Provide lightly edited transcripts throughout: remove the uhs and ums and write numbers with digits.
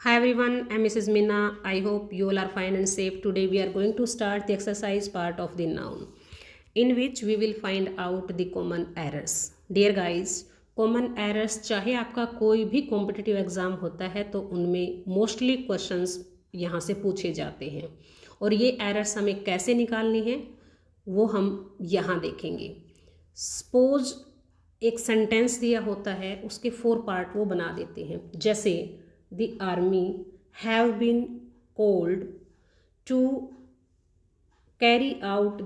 Hi everyone, I'm Mrs. Minna. I hope you all are fine and safe. Today we are going to start the exercise part of the noun, in which we will find out the common errors. Dear guys, common errors चाहे आपका कोई भी competitive exam होता है तो उनमें mostly questions यहाँ से पूछे जाते हैं और ये एरर्स हमें कैसे निकालनी है वो हम यहाँ देखेंगे। सपोज एक सेंटेंस दिया होता है, उसके 4 पार्ट वो बना देते हैं, जैसे the army have been called to carry out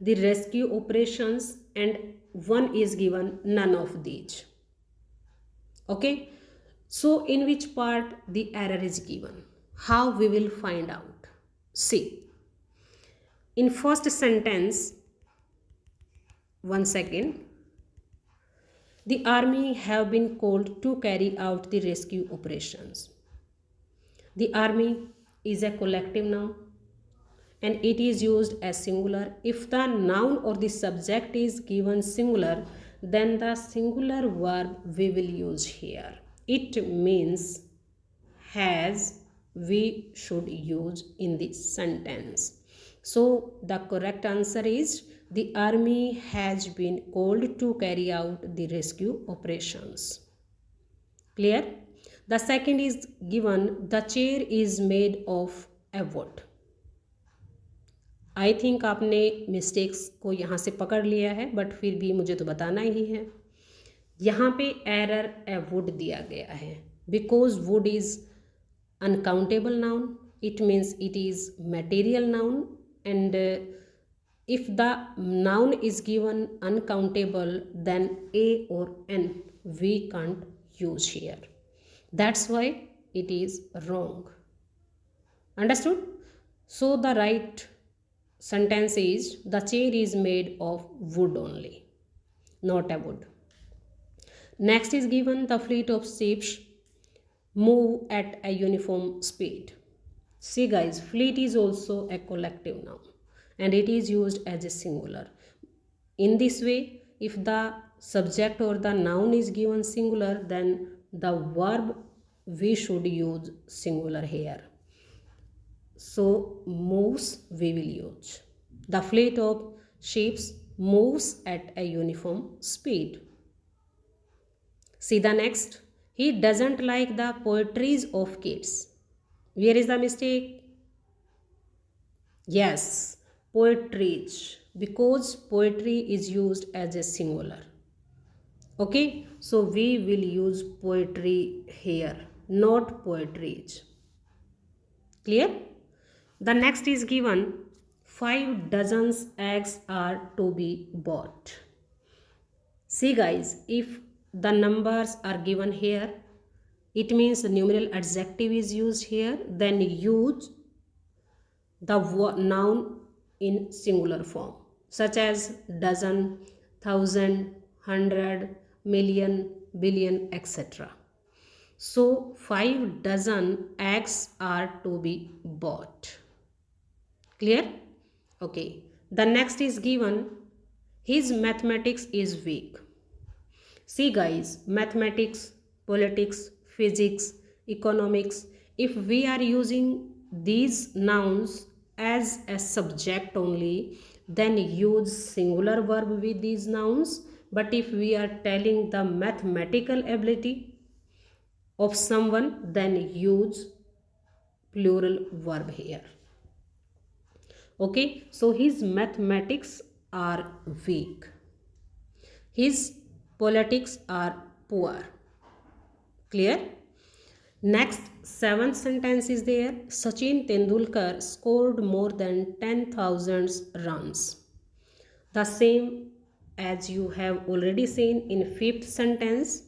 the rescue operations and one is given none of these. Okay, so in which part the error is given, how we will find out? See, in first sentence, one second, the army have been called to carry out the rescue operations. The army is a collective noun and it is used as singular. If the noun or the subject is given singular, then the singular verb we will use here. It means has we should use in the sentence. So the correct answer is the army has been called to carry out the rescue operations. Clear? The second is given, the chair is made of a wood. I think आपने mistakes को यहाँ से पकड़ लिया है, but फिर भी मुझे तो बताना ही है। यहाँ पे एरर ए वुड दिया गया है because would is uncountable noun, it means it is material noun and if the noun is given uncountable, then a or n we can't use here. That's why it is wrong. Understood? So the right sentence is the chair is made of wood only, not a wood. Next is given, the fleet of ships move at a uniform speed. See guys, fleet is also a collective noun and it is used as a singular. In this way, if the subject or the noun is given singular, then the verb we should use singular here. So moves we will use. The fleet of ships moves at a uniform speed. See the next. He doesn't like the poetries of kids. Where is the mistake? Yes, poetries, because poetry is used as a singular. Okay, so we will use poetry here, not poetries. Clear? The next is given, 5 dozens eggs are to be bought. See guys, if the numbers are given here, it means the numeral adjective is used here, then use the noun in singular form, such as dozen, thousand, hundred, million, billion, etc. So 5 dozen eggs are to be bought. Clear? Okay. The next is given, his mathematics is weak. See guys, mathematics, politics, physics, economics, if we are using these nouns as a subject only, then use singular verb with these nouns. But if we are telling the mathematical ability of someone, then use plural verb here. Okay, so his mathematics are weak. His politics are poor. Clear? Next, 7th sentence is there. Sachin Tendulkar scored more than 10,000 runs. The same as you have already seen in 5th sentence,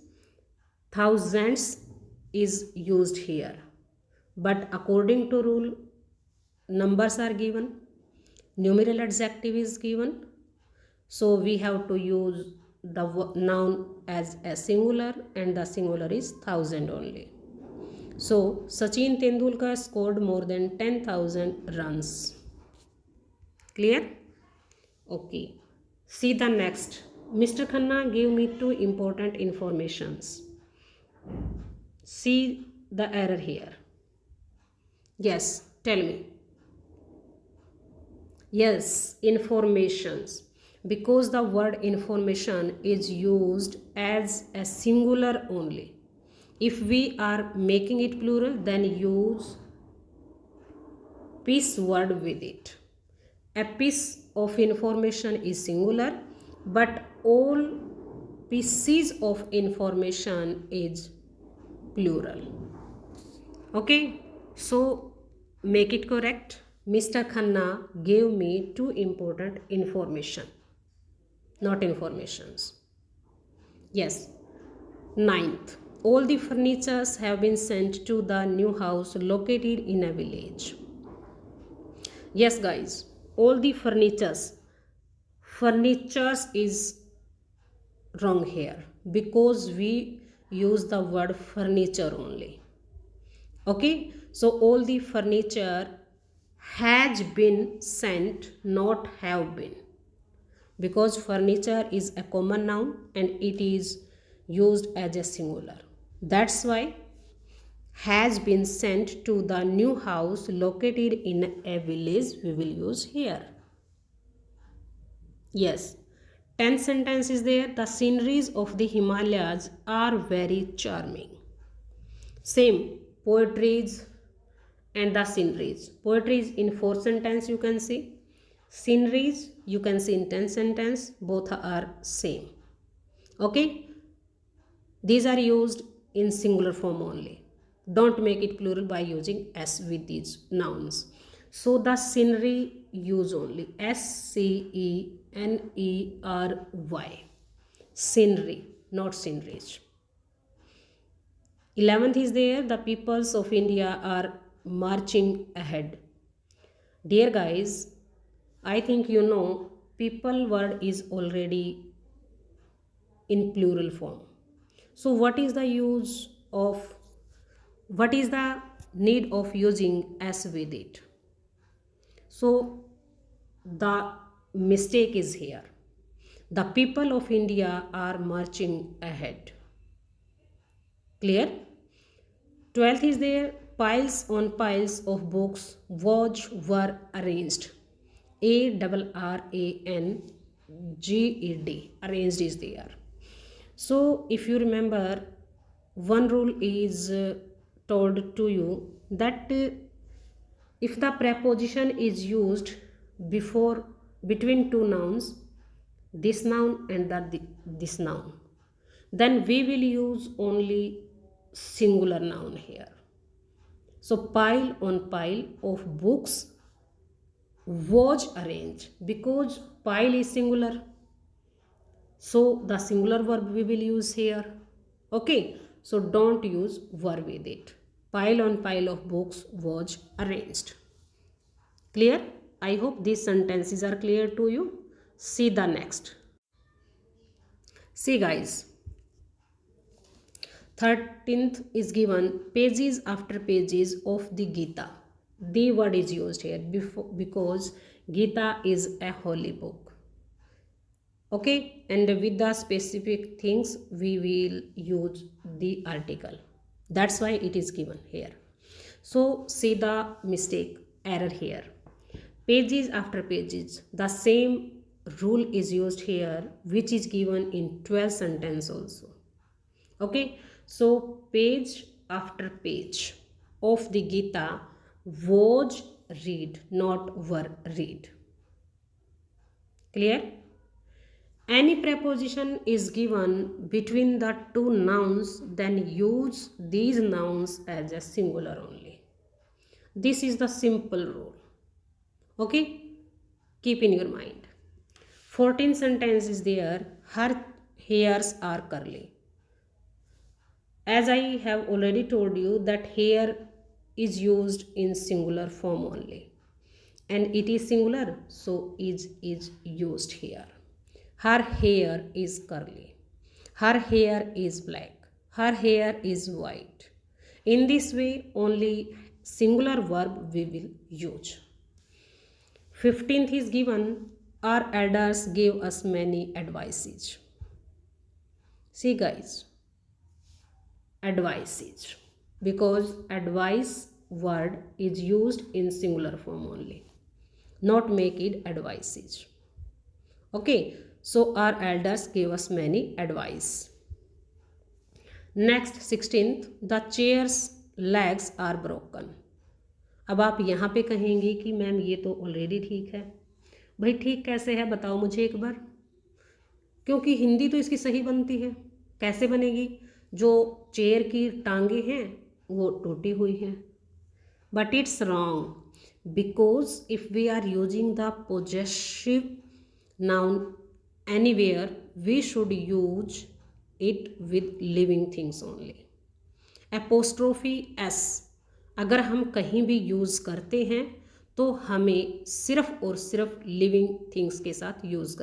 thousands is used here. But according to rule, numbers are given, numeral adjective is given. So we have to use the noun as a singular and the singular is 1000 only. So Sachin Tendulkar scored more than 10,000 runs. Clear? Okay. See the next. Mr. Khanna gave me 2 important informations. See the error here. Yes, tell me. Yes, informations, because the word information is used as a singular only. If we are making it plural, then use piece word with it. A piece of information is singular, but all pieces of information is plural. Okay, so make it correct. Mr. Khanna gave me two important information, not informations. Yes. Ninth, all the furnitures have been sent to the new house located in a village. Yes, guys, all the furnitures is wrong here because we use the word furniture only. Okay, so all the furniture has been sent, not have been, because furniture is a common noun and it is used as a singular. That's why has been sent to the new house located in a village we will use here. Yes, 10th sentence is there. The sceneries of the Himalayas are very charming. Same, poetries and the sceneries. Poetries in 4th sentence you can see. Sceneries you can see in 10th sentence. Both are same. Okay, these are used in singular form only. Don't make it plural by using s with these nouns. So the scenery use only SCENERY. Scenery, not sceneries. 11th is there. The peoples of India are marching ahead. Dear guys, I think you know people word is already in plural form. So what is the need of using s with it? So the mistake is here. The people of India are marching ahead. Clear? 12th is there. Piles on piles of books were arranged. ARRANGED. Arranged is there. So if you remember, one rule is told to you that if the preposition is used between two nouns, this noun and this noun, then we will use only singular noun here. So pile on pile of books was arranged, because pile is singular, so the singular verb we will use here. Okay, so don't use verb with it. Pile on pile of books was arranged. Clear? I hope these sentences are clear to you. See the next. See guys, 13th is given pages after pages of the Gita. The word is used here because Gita is a holy book. Okay, and with the specific things we will use the article. That's why it is given here. So see the mistake, error here. Pages after pages, the same rule is used here, which is given in 12th sentence also. Okay, so page after page of the Gita was read, not were read. Clear? Any preposition is given between the two nouns, then use these nouns as a singular only. This is the simple rule. Okay, keep in your mind. 14th sentence is there. Her hairs are curly. As I have already told you that hair is used in singular form only, and it is singular, so is used here. Her hair is curly. Her hair is black. Her hair is white. In this way, only singular verb we will use. 15th is given, our elders gave us many advices. See guys, advices, because advice word is used in singular form only, not make it advices. Okay, so our elders gave us many advice. Next 16th, the chairs legs are broken. अब आप यहाँ पे कहेंगे कि ma'am ये तो already ठीक है। भाई ठीक कैसे है बताओ मुझे एक बार, क्योंकि हिंदी तो इसकी सही बनती है। कैसे बनेगी? जो चेयर की टांगे हैं वो टूटी हुई हैं, but it's wrong because if we are using the possessive noun anywhere we should use it with living things only. Apostrophe S अगर हम कहीं भी यूज़ करते हैं तो हमें सिर्फ और सिर्फ लिविंग थिंग्स के साथ यूज़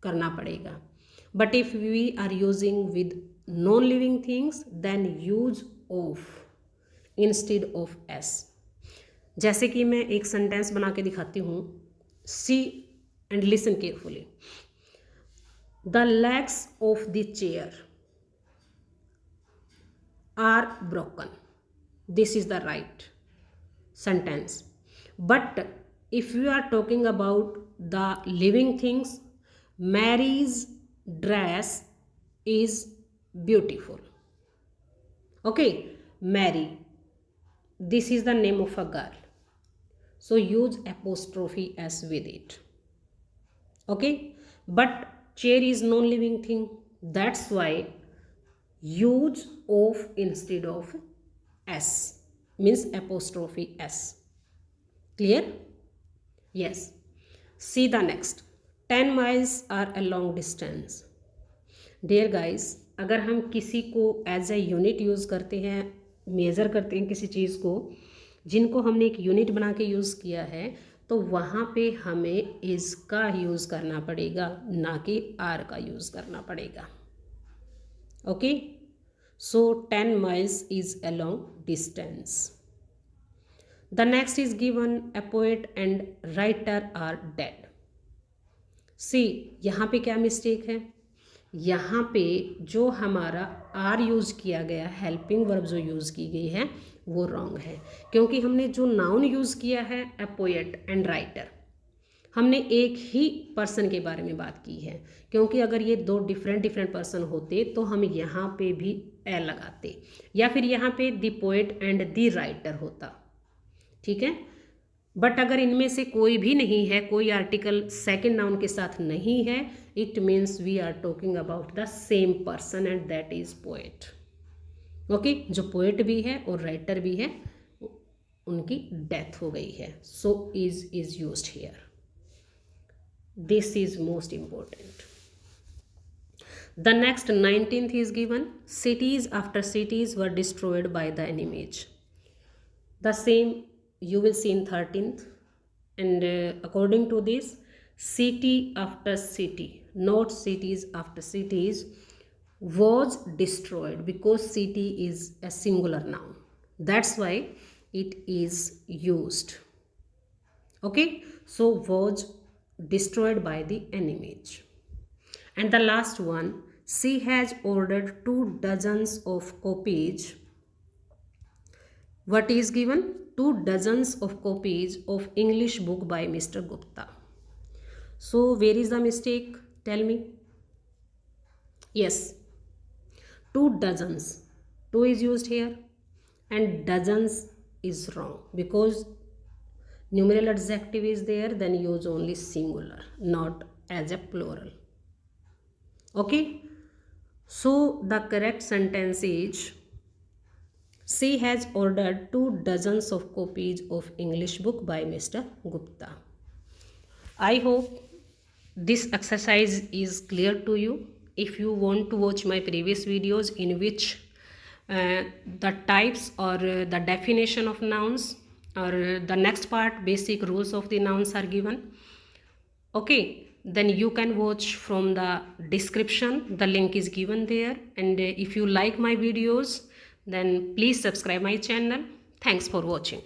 करना पड़ेगा। But if we are using with non living things then use of instead of S. जैसे कि मैं एक सेंटेंस बना के दिखाती हूँ, see and listen carefully. The legs of the chair are broken. This is the right sentence. But if you are talking about the living things, Mary's dress is beautiful. Okay, Mary. This is the name of a girl. So use apostrophe s with it. Okay, but chair is non-living thing, that's why use of instead of s, means apostrophe s. Clear? Yes. See the next. 10 miles are a long distance. Dear guys, अगर हम किसी को as a unit use करते हैं, measure करते हैं किसी चीज़ को, जिनको हमने एक यूनिट बना के यूज़ किया है, तो वहाँ पे हमें इज़ का यूज़ करना पड़ेगा, ना कि आर का यूज़ करना पड़ेगा। Okay, so 10 miles is a long distance. The next is given a poet and writer are dead. See यहाँ पे क्या मिस्टेक है? यहाँ पे जो हमारा आर यूज़ किया गया, हेल्पिंग वर्ब जो यूज़ की गई है वो रॉन्ग है, क्योंकि हमने जो नाउन यूज़ किया है अ पोएट एंड राइटर, हमने एक ही पर्सन के बारे में बात की है। क्योंकि अगर ये दो डिफरेंट पर्सन होते तो हम यहाँ पे भी ए लगाते, या फिर यहाँ पे the poet and the writer होता, ठीक है। बट अगर इनमें से कोई भी नहीं है, कोई आर्टिकल सेकंड नाउन के साथ नहीं है, it means we are talking about the same person and that is poet. Okay, जो पोएट भी है और राइटर भी है उनकी डेथ हो गई है, so is used here. This is most important. The next 19th is given, cities after cities were destroyed by the enemies. The same you will see in 13th, and according to this, city after city, not cities after cities, was destroyed, because city is a singular noun, that's why it is used. Okay, so was destroyed by the enemies. And the last one, she has ordered 2 dozens of copies. What is given? 2 dozens of copies of English book by Mr. Gupta. So where is the mistake? Tell me. Yes, 2 dozens. 2 is used here and dozens is wrong, because numeral adjective is there, then use only singular, not as a plural. Okay, so the correct sentence is, she has ordered 2 dozens of copies of English book by Mr. Gupta. I hope this exercise is clear to you. If you want to watch my previous videos in which the types or the definition of nouns or the next part, basic rules of the nouns are given, okay, then you can watch from the description. The link is given there. And if you like my videos, then please subscribe my channel. Thanks for watching.